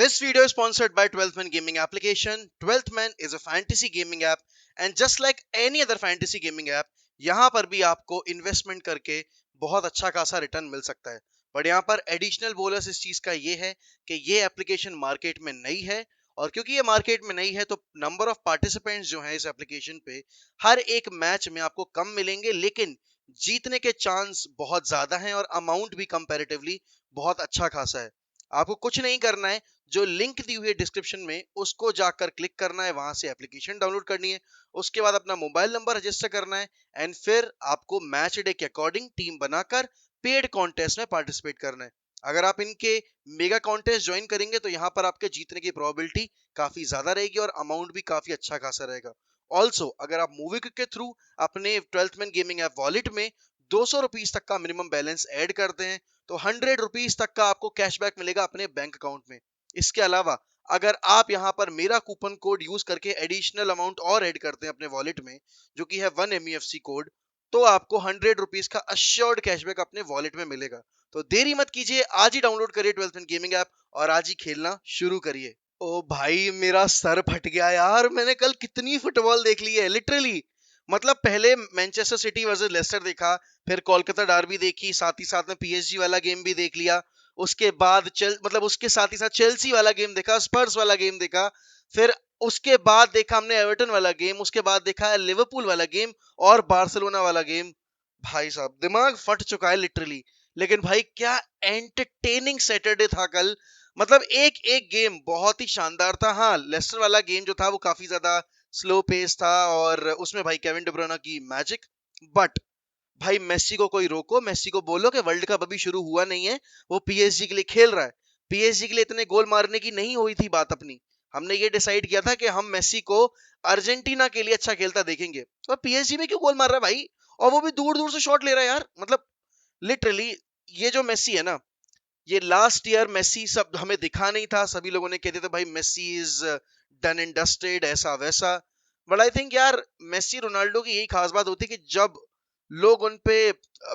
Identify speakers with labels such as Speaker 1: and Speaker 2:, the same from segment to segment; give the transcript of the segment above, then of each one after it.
Speaker 1: This video is sponsored by 12th Man Gaming application. 12th Man is a fantasy gaming app and just like any other fantasy gaming app, यहाँ पर भी आपको investment करके बहुत अच्छा खासा return मिल सकता है। बट यहाँ पर एडिशनल बोनस इस चीज का ये है कि ये एप्लीकेशन मार्केट में नई है और क्योंकि ये मार्केट में नई है तो नंबर ऑफ पार्टिसिपेंट्स जो हैं इस एप्लीकेशन पे हर एक मैच में आपको कम मिलेंगे, लेकिन जीतने के चांस बहुत ज्यादा हैं और अमाउंट भी कंपैरेटिवली बहुत अच्छा खासा है। आपको कुछ नहीं करना है, जो लिंक दी हुई है डिस्क्रिप्शन में उसको जाकर क्लिक करना है, वहां से एप्लीकेशन डाउनलोड करनी है, उसके बाद अपना मोबाइल नंबर रजिस्टर करना है एंड फिर आपको मैच डे के अकॉर्डिंग टीम बनाकर पेड कॉन्टेस्ट में पार्टिसिपेट करना है। अगर आप इनके मेगा कॉन्टेस्ट ज्वाइन करेंगे तो यहाँ पर आपके जीतने की प्रोबेबिलिटी काफी ज्यादा रहेगी और अमाउंट भी काफी अच्छा खासा रहेगा। ऑल्सो अगर आप मूवी के थ्रू अपने 12th man gaming app wallet में 200 रुपीज तक का मिनिमम बैलेंस ऐड करते हैं तो 100 रुपीज तक का आपको कैशबैक मिलेगा अपने बैंक अकाउंट में। इसके अलावा अगर आप यहाँ पर मेरा कूपन कोड यूज करके एडिशनल अमाउंट और ऐड करते हैं अपने वॉलेट में, जो कि है 1 MEFC कोड, तो आपको 100 रुपीज का अश्योर्ड कैशबैक अपने वॉलेट में मिलेगा। तो देरी मत कीजिए, आज ही डाउनलोड करिए 12th मैन गेमिंग ऐप और आज ही खेलना शुरू करिए। ओ भाई, मेरा सर फट गया यार, मैंने कल कितनी फुटबॉल देख ली है लिटरली। मतलब पहले मैनचेस्टर सिटी वर्सेस लेस्टर देखा, फिर कोलकाता डार्बी देखी, साथ ही साथ में PSG वाला गेम भी देख लिया, उसके बाद उसके साथ ही साथ चेल्सी वाला गेम देखा, स्पर्स वाला गेम देखा, फिर उसके बाद देखा हमने एवर्टन वाला गेम, उसके बाद देखा है लिवरपूल वाला गेम और बार्सिलोना वाला गेम। भाई साहब दिमाग फट चुका है लिटरली। लेकिन भाई क्या एंटरटेनिंग सैटरडे था कल। मतलब एक एक गेम बहुत ही शानदार था। हाँ, लेस्टर वाला गेम जो था वो काफी ज्यादा स्लो पेस था और उसमें भाई केविन डी ब्रुयने की मैजिक। बट भाई मेस्सी को कोई रोको, मेस्सी को बोलो कि वर्ल्ड कप अभी शुरू हुआ नहीं है, वो PSG के लिए खेल रहा है। PSG के लिए इतने गोल मारने की नहीं हुई थी बात अपनी। हमने ये डिसाइड किया था कि हम मेस्सी को अर्जेंटीना के लिए अच्छा खेलता देखेंगे, और PSG में क्यों गोल मार रहा है भाई, और वो भी दूर दूर से शॉट ले रहा है यार। मतलब लिटरली ये जो मेस्सी है ना, ये लास्ट ईयर मेस्सी सब हमें दिखा नहीं था, सभी लोगों ने कहते थे भाई Messi is done and dusted, ऐसा वैसा। बट आई थिंक यार मेस्सी रोनाल्डो की यही खास बात होती है कि जब लोग उन पे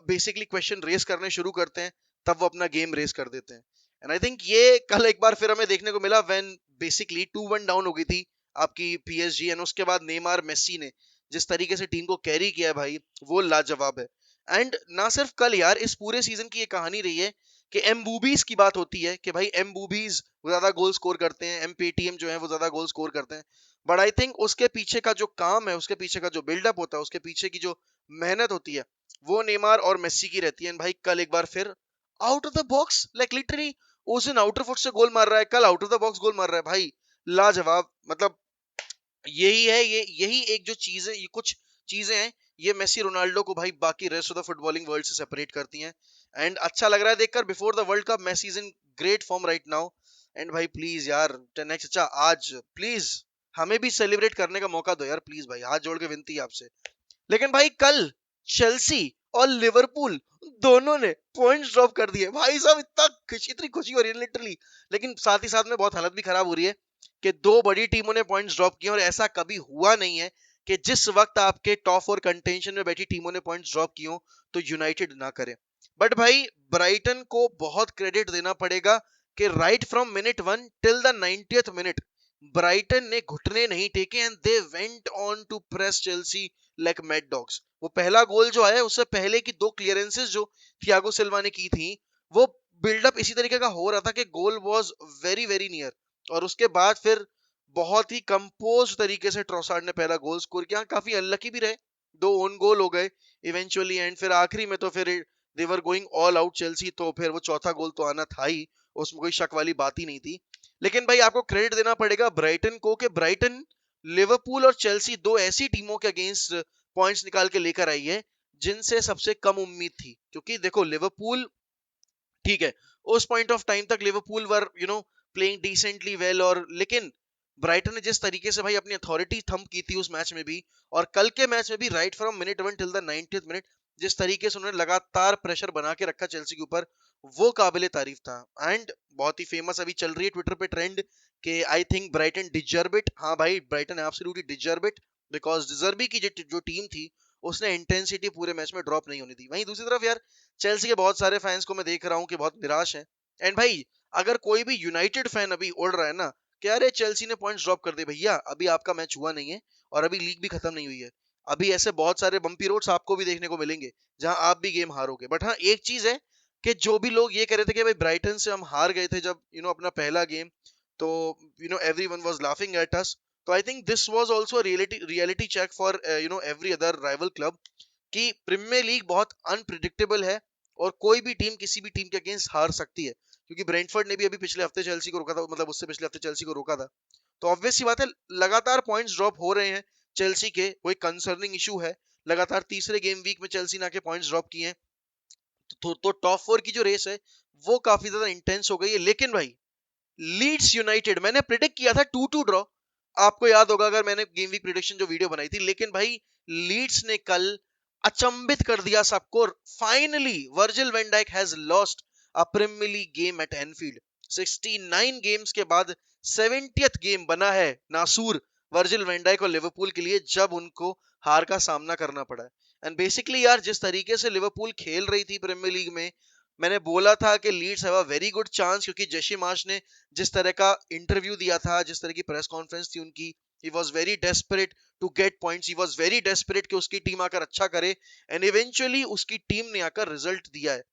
Speaker 1: बेसिकली क्वेश्चन रेस करने शुरू करते हैं तब वो अपना गेम रेस कर देते हैं। एंड आई थिंक ये कल एक बार फिर हमें देखने को मिला व्हेन बेसिकली 2-1 डाउन हो गई थी आपकी PSG, एंड उसके बाद नेमार मेस्सी ने जिस तरीके से टीम को कैरी किया है भाई, वो लाजवाब है। एंड ना सिर्फ कल यार, इस पूरे सीजन की ये कहानी रही है कि एमबूबीज की बात होती है कि भाई एमबूबीज वो ज्यादा गोल स्कोर करते हैं, एमपेटीएम जो है वो ज्यादा गोल स्कोर करते हैं। बट आई थिंक उसके पीछे का जो काम है, उसके पीछे का जो बिल्डअप होता है, उसके पीछे की जो मेहनत होती है, वो नेमार और मेस्सी की रहती है। भाई कल एक बार फिर out of the box, like literally उस दिन आउटर फुट से गोल मार रहा है, कल आउट ऑफ द बॉक्स गोल मार रहा है भाई। लाजवाब। मतलब यही है, ये यही एक जो चीज है, ये कुछ चीजें हैं, ये मेसी रोनाल्डो को भाई बाकी rest of the footballing world से सेपरेट करती हैं। एंड अच्छा लग रहा है देखकर, before the world cup Messi is in great form right now. And भाई प्लीज यार, नेक्स्ट अच्छा आज प्लीज हमें भी सेलिब्रेट करने का मौका दो यार, प्लीज भाई, हाथ जोड़ के विनती है आपसे। लेकिन भाई कल चेल्सी और लिवरपूल दोनों ने पॉइंट्स ड्रॉप कर दिए भाई साहब, इतनी खुशी हो रही है लिटरली। लेकिन साथ ही साथ में बहुत हालत भी खराब हो रही है कि दो बड़ी टीमों ने पॉइंट्स ड्रॉप किए और ऐसा कभी हुआ नहीं है कि जिस वक्त आपके टॉप 4 कंटेंशन में बैठी टीमों ने पॉइंट्स ड्रॉप किए हो तो यूनाइटेड ना करे। बट भाई ब्राइटन को बहुत क्रेडिट देना पड़ेगा कि right from minute 1 till the 90th minute Brighton ने घुटने नहीं टेके and they went on to press Chelsea like mad dogs. वो पहला गोल जो आया उससे पहले की दो क्लियरेंसेस जो थियागो सिल्वा ने की थी, वो बिल्डअप इसी तरीके का हो रहा था कि गोल वाज वेरी वेरी नियर। और उसके बाद फिर बहुत ही कंपोज तरीके से ट्रोसार्ड ने पहला गोल स्कोर किया। काफी अनलकी भी रहे, दो ओन गोल हो गए इवेंचुअली, एंड फिर आखिरी में तो फिर they were going all out Chelsea, तो फिर वो चौथा गोल तो आना था ही, उसमें कोई शक वाली बात ही नहीं थी। लेकिन भाई आपको क्रेडिट देना पड़ेगा ब्राइटन को कि ब्राइटन लिवरपूल और चेल्सी दो ऐसी टीमों के अगेंस्ट पॉइंट्स निकाल के लेकर आई है जिनसे सबसे कम उम्मीद थी। क्योंकि देखो लिवरपूल, ठीक है, उस पॉइंट ऑफ टाइम तक Liverpool were playing decently well, और लेकिन ब्राइटन ने जिस तरीके से भाई अपनी अथॉरिटी थंप की थी उस मैच में भी और कल के मैच में भी, right from minute 1 till the 90th minute, जिस तरीके से उन्होंने लगातार प्रेशर बना के रखा चेल्सी के ऊपर, वो काबिले तारीफ था। एंड बहुत ही फेमस अभी चल रही है ट्विटर पे ट्रेंड कि I think Brighton deserve it. हाँ भाई, Brighton absolutely deserve it, because डिजर्वी की जो टीम थी उसने इंटेंसिटी पूरे मैच में ड्रॉप नहीं होनी थी। वहीं दूसरी तरफ यार चेल्सी के बहुत सारे फैंस को मैं देख रहा हूँ कि बहुत निराश हैं। एंड भाई अगर कोई भी यूनाइटेड फैन अभी उड़ रहा है ना कि अरे चेल्सी ने पॉइंट्स ड्रॉप कर दिए, भैया अभी आपका मैच हुआ नहीं है और अभी लीग भी खत्म नहीं हुई है। अभी ऐसे बहुत सारे बम्पी रोड्स आपको भी देखने को मिलेंगे जहां आप भी गेम हारोगे। बट हाँ, एक चीज है कि जो भी लोग ये कह रहे थे कि भाई ब्राइटन से हम हार गए थे जब अपना पहला गेम, तो everyone was laughing at us. तो I think this was also reality check for every other rival club कि प्रीमियर लीग बहुत अनप्रिडिक्टेबल है और कोई भी टीम किसी भी टीम के अगेंस्ट हार सकती है। क्योंकि ब्रेंटफोर्ड ने भी अभी पिछले हफ्ते चेल्सी को रोका था, मतलब उससे पिछले हफ्ते चेल्सी को रोका था। तो ऑब्वियस सी बात है, लगातार पॉइंट्स ड्रॉप हो रहे हैं चेल्सी के, कोई कंसर्निंग इशू है। लगातार तीसरे गेम वीक में चेल्सी ने आके पॉइंट्स ड्रॉप किए हैं। तो टॉप 4 की जो रेस है वो काफी ज्यादा इंटेंस हो गई है। लेकिन भाई, लीड्स यूनाइटेड, मैंने प्रिडिक्ट किया था 2-2 ड्रॉ, आपको याद होगा अगर मैंने गेम वीक प्रिडिक्शन जो वीडियो बनाई थी। लेकिन भाई, लीड्स ने कल अचंभित कर दिया सबको। Finally Virgil van Dijk has lost a Premier League game at Anfield. 69 games के बाद 70th गेम बना है नासूर वर्जिल वैन डाइक और लिवरपूल के लिए, जब उनको हार का सामना करना पड़ा है। एंड बेसिकली यार, जिस तरीके से लिवरपूल खेल रही थी प्रीमियर लीग में, मैंने बोला था कि Leeds have a very good chance, क्योंकि जेशी मार्श ने जिस तरह का इंटरव्यू दिया था, जिस तरह की प्रेस कॉन्फ्रेंस थी उनकी, he was very desperate to get points, he was very desperate कि उसकी टीम आकर अच्छा करे। एंड इवेंचुअली उसकी टीम ने आकर रिजल्ट दिया है।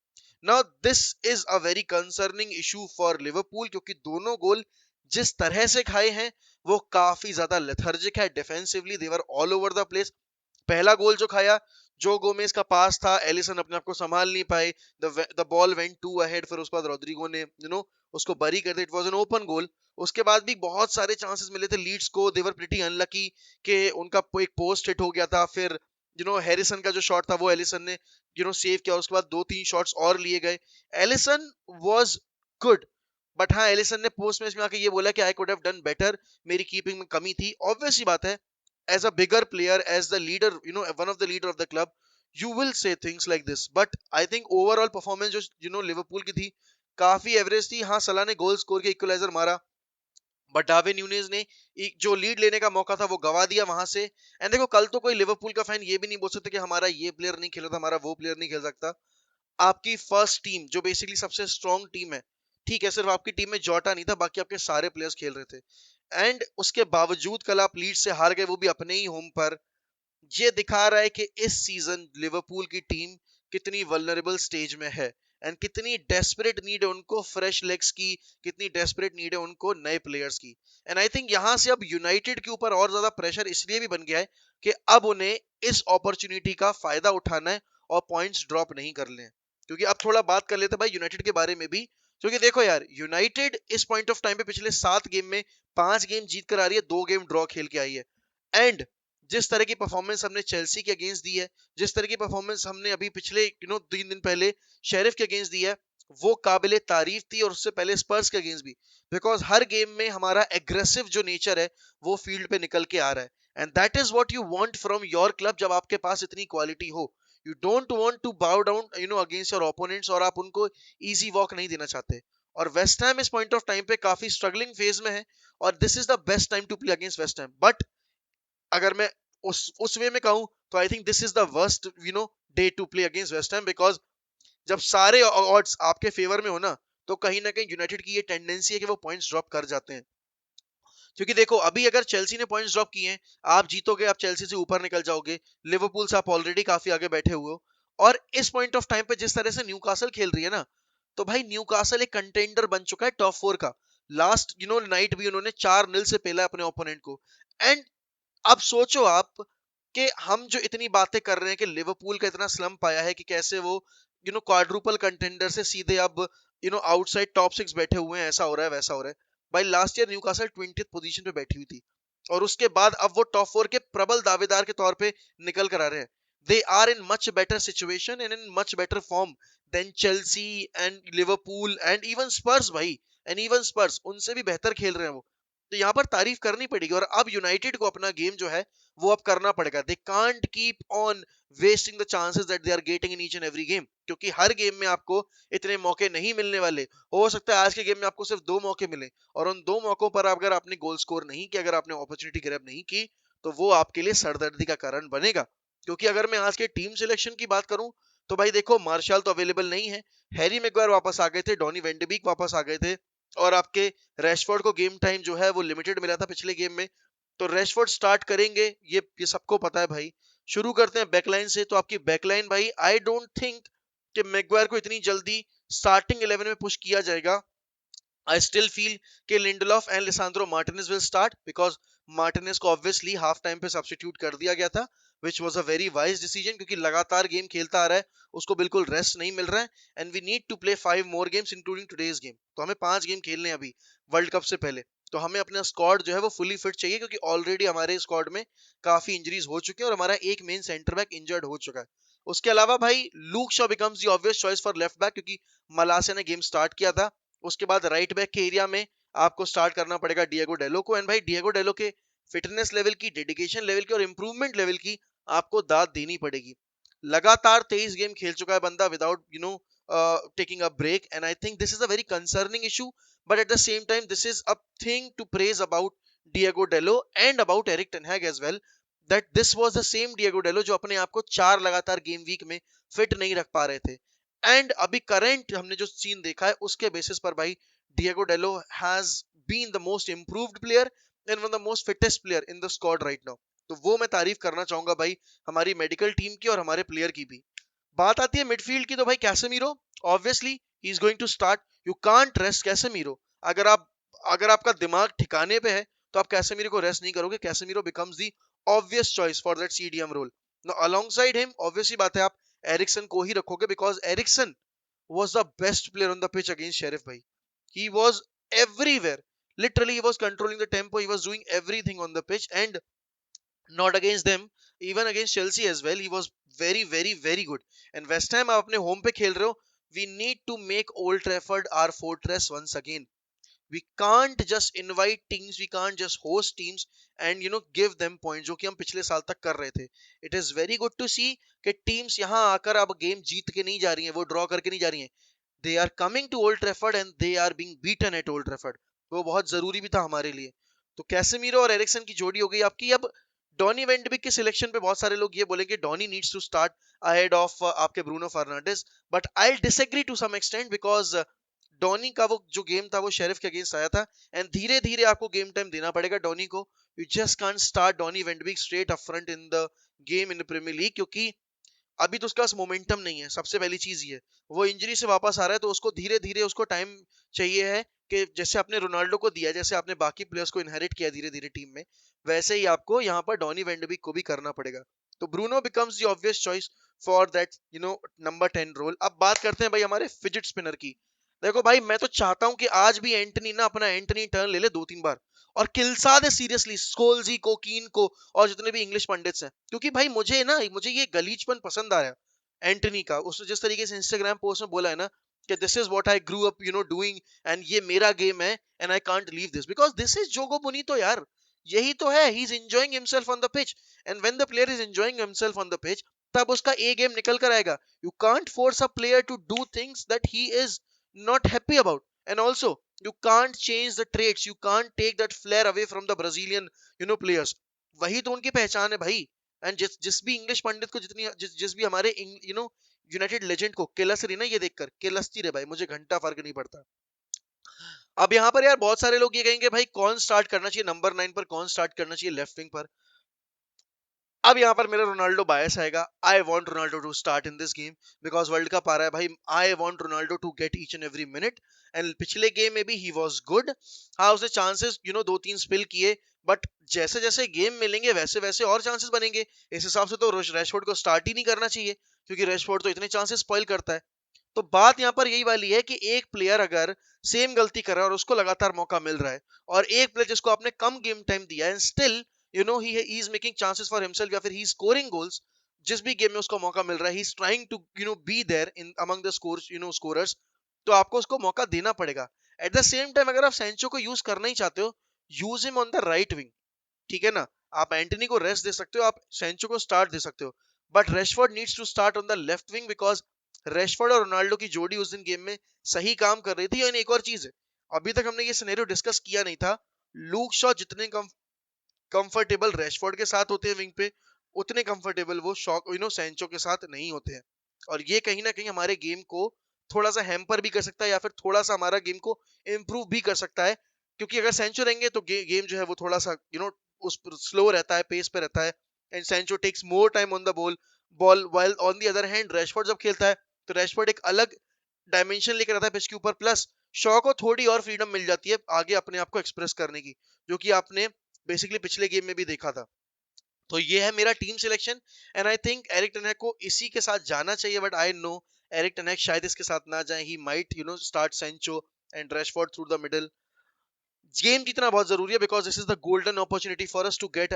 Speaker 1: Now this is a very concerning issue for Liverpool, क्योंकि दोनों गोल जिस तरह से खाए हैं वो काफी ज्यादा लेथर्जिक है। Defensively they were all over the place. पहला गोल जो खाया, जो गोमेज का पास था, एलिसन अपने आप को संभाल नहीं पाए, the ball went to ahead, फिर उसके बाद रोड्रिगो ने उसको बरी कर दिया। It was an open goal. उसके बाद भी बहुत सारे चांसेस मिले थे लीड्स को, दे वर प्रीटी अनलकी कि उनका एक पोस्ट हिट हो गया था। फिर हैरिसन का जो शॉट था वो एलिसन ने सेव किया। उसके बाद 2-3 शॉट्स और लिए गए। एलिसन वाज गुड, बट हाँ, एलिसन ने पोस्ट मैच में आके ये बोला कि I could have done better, मेरी कीपिंग में कमी थी। ऑब्वियस सी बात है, as a bigger player, as the leader, one of the leader of the club, you will say things like this. But I think overall performance जो Liverpool की थी, काफी एवरेज थी। हाँ, सलाह ने गोल स्कोर के इक्वलाइजर मारा, बट डार्विन न्यूनेज ने जो लीड लेने का मौका था वो गवा दिया वहां से। एंड देखो, कल तो कोई लिवरपूल का फैन ये भी नहीं बोल सकता कि हमारा ये प्लेयर नहीं खेल रहा था, हमारा वो प्लेयर नहीं खेल सकता। आपकी फर्स्ट टीम जो बेसिकली सबसे स्ट्रॉन्ग टीम है, ठीक है, सिर्फ आपकी टीम में जोटा नहीं था, बाकी आपके सारे प्लेयर्स खेल रहे थे। एंड उसके बावजूद कल आप लीड से हार गए, वो भी अपने ही होम पर। ये दिखा रहा है कि इस सीजन लिवरपूल की टीम कितनी वल्नरेबल स्टेज में है एंड कितनी डेस्परेट नीड है उनको फ्रेश लेग्स की, कितनी डेस्परेट नीड है उनको नए प्लेयर्स की। एंड आई थिंक यहां से अब यूनाइटेड के ऊपर और ज्यादा प्रेशर इसलिए भी बन गया है कि अब उन्हें इस अपॉर्चुनिटी का फायदा उठाना है और पॉइंट्स ड्रॉप नहीं कर लें। क्योंकि अब थोड़ा बात कर लेते हैं भाई यूनाइटेड के बारे में भी। क्योंकि देखो यार, यूनाइटेड इस पॉइंट ऑफ टाइम पे पिछले 7 गेम में 5 गेम जीत कर आ रही है, 2 गेम ड्रॉ खेल के आई है। एंड जिस तरह की परफॉर्मेंस हमने चेल्सी के अगेंस्ट दी है, जिस तरह की परफॉर्मेंस हमने अभी पिछले 3 दिन पहले शेरिफ के अगेंस्ट दी है, वो काबिले तारीफ थी। और उससे पहले स्पर्स के अगेंस्ट भी, बिकॉज हर गेम में हमारा एग्रेसिव जो नेचर है वो फील्ड पे निकल के आ रहा है। And that is what you want from your club. जब आपके पास इतनी क्वालिटी हो, you don't want to bow down against your opponents, और आप उनको इजी वॉक नहीं देना चाहते। और वेस्ट हैम इस पॉइंट ऑफ टाइम पे काफी स्ट्रगलिंग फेज में है, और this is the best time to play against West Ham. But अगर मैं उस वे में कहूं, तो I think this is the worst day to play against West Ham. Because जब सारे ऑड्स आपके फेवर में हो ना, तो कहीं ना कहीं यूनाइटेड की ये टेंडेंसी है कि वो पॉइंट्स ड्रॉप कर जाते हैं। क्योंकि देखो, अभी अगर चेल्सी ने पॉइंट्स ड्रॉप किए हैं, आप जीतोगे, आप चेल्सी से ऊपर निकल जाओगे। लिवरपूल से आप ऑलरेडी काफी आगे बैठे हुए हो। और इस पॉइंट ऑफ टाइम पे जिस तरह से न्यूकासल खेल रही है ना, तो भाई न्यूकासल एक कंटेंडर बन चुका है टॉप 4 का। लास्ट नाइट भी उन्होंने 4-0 से पेला अपने ओपोनेंट को। एंड अब सोचो आप कि हम जो इतनी बातें कर रहे हैं कि लिवरपूल का इतना स्लम्प आया है कि कैसे वो क्वाड्रुपल कंटेंडर से सीधे अब आउटसाइड टॉप 6 बैठे हुए हैं, ऐसा हो रहा है वैसा हो रहा है। भाई last year Newcastle 20th position पे बैठी हुई थी, और उसके बाद अब वो टॉप 4 के प्रबल दावेदार के तौर पे निकल कर आ रहे हैं। They are in much better situation and in much better form than Chelsea and Liverpool and even Spurs भाई। एंड इवन स्पर्स उनसे भी बेहतर खेल रहे हैं वो। तो यहाँ पर तारीफ करनी पड़ेगी। और अब यूनाइटेड को अपना गेम जो है वो अब करना पड़ेगा। They can't keep on wasting the chances that they are getting in each and every game, क्योंकि हर गेम में आपको इतने मौके नहीं मिलने वाले। हो सकता है आज के गेम में आपको सिर्फ 2 मौके मिले, और उन 2 मौकों पर अगर आपने गोल स्कोर नहीं किया, अगर आपने अपॉर्चुनिटी ग्रैब नहीं की, तो वो आपके लिए सरदर्दी का कारण बनेगा। क्योंकि अगर मैं आज के टीम सिलेक्शन की बात करूं, तो भाई देखो, मार्शल तो अवेलेबल नहीं है, हैरी मैग्वायर वापस आ गए थे, डॉनी वेंडबीक वापस आ गए थे, और आपके रैशफोर्ड को गेम टाइम जो है वो लिमिटेड मिला था पिछले गेम में। तो रैशफोर्ड स्टार्ट करेंगे, ये सबको पता है भाई। शुरू करते हैं बैकलाइन से। तो आपकी बैकलाइन भाई, आई डोंट थिंक कि मैग्वायर को इतनी जल्दी स्टार्टिंग 11 में पुश किया जाएगा। I still feel कि Lindelof and Lisandro Martinez will start, because Martinez को ऑब्वियसली हाफ टाइम पे सब्स्टिट्यूट कर दिया गया था, which was a very wise decision, क्योंकि लगातार गेम खेलता आ रहा है, उसको बिल्कुल रेस्ट नहीं मिल रहा है। And we need to play 5 more games including today's game. तो हमें 5 गेम खेलने हैं अभी वर्ल्ड कप से पहले। तो हमें अपना स्क्वाड जो है वो फुली फिट चाहिए, क्योंकि ऑलरेडी हमारे स्क्वाड में काफी इंजरीज हो चुकी है और हमारा एक मेन सेंटर बैक इंजर्ड हो चुका है। उसके अलावा भाई Luke Shaw becomes the obvious choice for left back, क्योंकि मलासे ने गेम स्टार्ट किया था। उसके बाद राइट बैक के एरिया में आपको स्टार्ट करना पड़ेगा डिएगो डेलो को। एंड भाई डिएगो डेलो के फिटनेस लेवल की, डेडिकेशन लेवल की और इंप्रूवमेंट लेवल की आपको दाद देनी पड़ेगी। लगातार 23 गेम खेल चुका है बंदा without taking a break, and I think this is a very concerning issue. But at the same time this is a thing to praise about Diego Dalot and about Erik ten Hag as well, that this was the same Diego Dalot जो अपने आप को 4 लगातार game week में fit नहीं रख पा रहे थे। एंड अभी करंट हमने जो सीन देखा है उसके बेसिस पर भाई Diego Dello has been the most improved player and one of the most fittest player in the squad right now. तो वो मैं तारीफ करना चाहूंगा भाई हमारी मेडिकल टीम की और हमारे प्लेयर की भी। बात आती है मिडफील्ड की, तो भाई Casemiro obviously he is going to start. You can't rest Casemiro. अगर आप अगर आपका दिमाग ठिकाने पे है तो आप कैसेमीरो को रेस्ट नहीं करोगे। Casemiro becomes the obvious choice for that CDM role. Now alongside him obviously बात है आप एरिक्सन को ही रखोगे, because Eriksen was the best player on the pitch against Sheriff bhai. He was everywhere. Literally, he was controlling the tempo. He was doing everything on the pitch, and not against them, even against Chelsea as well. He was very, very, very good. And West Ham आप अपने home पे खेल रहे हो. We need to make Old Trafford our fortress once again. We can't just invite teams, we can't just host teams and give them points, जो कि हम पिछले साल तक कर रहे थे. It is very good to see कि टीम्स यहाँ आकर अब गेम जीत के नहीं जा रही हैं, वो ड्रॉ करके नहीं जा रही हैं. They are coming to Old Trafford and they are being beaten at Old Trafford. वो बहुत जरूरी भी था हमारे लिए. तो कैसेमीरो और एरिक्सन की जोड़ी हो गई आपकी. अब डॉनी वेंडबिक के सिलेक्शन पे बहुत सारे लोग ये बोलेंगे Donny needs to start ahead of आपके Bruno Fernandes, but I disagree to some extent, because Donny का वो जो गेम था वो शेरिफ के अगेंस्ट आया था, एंड धीरे धीरे आपको गेम टाइम देना पड़ेगा डॉनी को. You just can't start Donny van de Beek straight up front in the game in the Premier League, क्योंकि अभी तो उसके पास मोमेंटम नहीं है. सबसे पहली चीज ये, वो इंजरी से वापस आ रहा है, तो उसको धीरे धीरे उसको टाइम चाहिए है कि जैसे आपने रोनाल्डो को दिया, जैसे आपने बाकी प्लेयर्स को इनहेरिट किया धीरे धीरे टीम में, वैसे ही आपको यहाँ पर डॉनी वेंडबिक को भी करना पड़ेगा. तो Bruno becomes the obvious choice for that number 10 role. अब बात करते हैं भाई हमारे फिजिट स्पिनर की. देखो भाई मैं तो चाहता हूं कि आज भी एंटनी ना अपना एंटनी टर्न ले ले 2-3 बार और किलसा दे सीरियसली स्कोल्जी को, कीन को और जितने भी इंग्लिश पंडित्स हैं, क्योंकि भाई मुझे ये गलीचपन पसंद आ रहा है एंटनी का. उसने जिस तरीके से इंस्टाग्राम पोस्ट में बोला है ना कि this is what I grew up doing, and ये मेरा गेम है and I can't leave this, because this is जोगो बोनीतो यार. यही तो है, he is enjoying himself on the pitch, and when the player is enjoying himself on the pitch तब उसका ए गेम निकल कर आएगा. You can't force a player to do things that he is not happy about. And also, you can't change the traits. You can't take that flair away from the Brazilian, players. वही तो उनकी पहचान है भाई. And जिस भी English पंडित को जिस भी हमारे यूनाइटेड लेजेंड को केलस रही ना, ये देखकर केलसती रहे भाई, मुझे घंटा फर्क नहीं पड़ता. अब यहाँ पर यार बहुत सारे लोग ये कहेंगे भाई कौन स्टार्ट करना चाहिए नंबर 9 पर, कौन स्टार्ट करना चाहिए लेफ्ट विंग पर. अब यहाँ पर मेरा रोनाल्डो बायस आएगा. I want Ronaldo to start in this game because World Cup आ रहा है भाई. I want Ronaldo to get each and every minute, and पिछले गेम में भी ही वॉज गुड. हाँ उसने चांसेस 2-3 स्पिल किए, बट जैसे जैसे गेम मिलेंगे वैसे वैसे और चांसेस बनेंगे. इस हिसाब से तो रैशफोर्ड को स्टार्ट ही नहीं करना चाहिए, क्योंकि रैशफोर्ड तो इतने चांसेस स्पॉइल करता है. तो बात यहाँ पर यही वाली है कि एक प्लेयर अगर सेम गलती कर रहा है और उसको लगातार मौका मिल रहा है, और एक प्लेयर जिसको आपने कम गेम टाइम दिया है still he is making chances for himself या फिर he is scoring goals, जिस भी गेम में उसको मौका मिल रहा है he is trying to be there in among the scores scorers, तो आपको उसको मौका देना पड़ेगा. एट द सेम टाइम अगर आप सेंचो को यूज करना ही चाहते हो, use him on the right wing. ठीक है ना, आप एंटनी को रेस्ट दे सकते हो, आप सेंचो को स्टार्ट दे सकते हो, but Rashford needs to start on the left wing, because Rashford और रोनाल्डो की जोड़ी उस दिन गेम में सही काम कर रही थी. और एक और चीज है, अभी तक हमने ये सिनेरियो डिस्कस किया नहीं था. लूक शॉ जितने कंफर्टेबल रैशफोर्ड के साथ होते हैं विंग पे, उतने कंफर्टेबल वो शॉक सेंचो के साथ नहीं होते हैं. और ये कहीं ना कहीं हमारे गेम को थोड़ा सा हैम्पर भी कर सकता है या फिर थोड़ा सा हमारा गेम को इम्प्रूव भी कर सकता है, क्योंकि अगर सेंचो रहेंगे तो गेम जो है वो थोड़ा सा उस स्लो रहता है, पेस पे रहता है, and Sancho takes more time on the ball while on the other hand Rashford जब खेलता है तो रैशफोर्ड एक अलग डायमेंशन लेकर आता है पिच के ऊपर, प्लस शॉ को थोड़ी और फ्रीडम मिल जाती है आगे अपने आप को एक्सप्रेस करने की, जो कि आपने बेसिकली पिछले गेम में भी देखा था। तो ये है मेरा team selection, and I think Erik ten Hag को इसी के साथ जाना चाहिए, but I know Erik ten Hag शायद इसके साथ ना जाए। He might start Sancho and Rashford through the middle. Game जीतना बहुत जरूरी है because this is the golden opportunity for us to get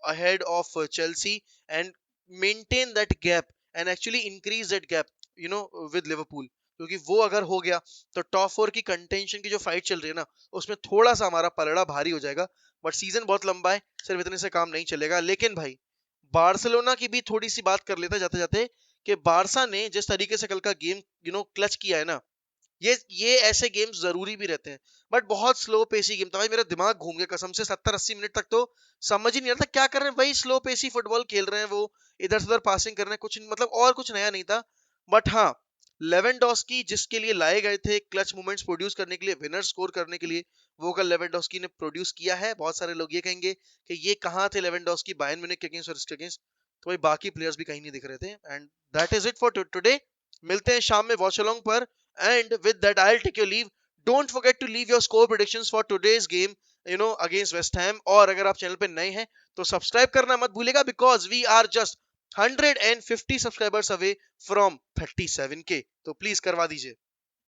Speaker 1: ahead of Chelsea and maintain that gap and actually increase that gap with Liverpool, क्योंकि वो अगर हो गया तो टॉप 4 की कंटेंशन की जो फाइट चल रही है ना उसमें थोड़ा सा हमारा पलड़ा भारी हो जाएगा। बट सीजन बहुत लंबा है, सिर्फ इतने से काम नहीं चलेगा। लेकिन भाई बार्सिलोना की भी थोड़ी सी बात कर लेते जाते जाते कि बारसा ने जिस तरीके से कल का गेम क्लच किया है ना, ये ऐसे गेम्स जरूरी भी रहते हैं, बट बहुत स्लो पेसी गेम था भाई। मेरा दिमाग घूम गया कसम से, 70-80 मिनट तक तो समझ ही नहीं आता क्या कर रहे हैं। वही स्लो पेसी फुटबॉल खेल रहे हैं, वो इधर से उधर पासिंग कर रहे हैं, कुछ मतलब और कुछ नया नहीं था। बट हाँ, लेवेंडोस्की जिसके लिए लाए गए थे क्लच मोमेंट्स प्रोड्यूस करने के लिए, विनर स्कोर करने के लिए, वो कल लेवेंडोस्की ने प्रोड्यूस किया है। बहुत सारे लोग ये कहेंगे कि ये कहाँ थे लेवेंडोस्की बायर्न म्यूनिख के अगेंस्ट और इसके अगेंस्ट, तो भाई बाकी प्लेयर्स भी कहीं नहीं दिख रहे थे। And that is it for today. मिलते हैं शाम में वॉच अलोंग पर, and with that I'll take your leave. Don't forget to leave your score predictions for today's game against West Ham, और अगर आप चैनल पे नए हैं तो सब्सक्राइब करना मत भूलिएगा because we are just 150 subscribers away from 37K, तो प्लीज करवा दीजिए।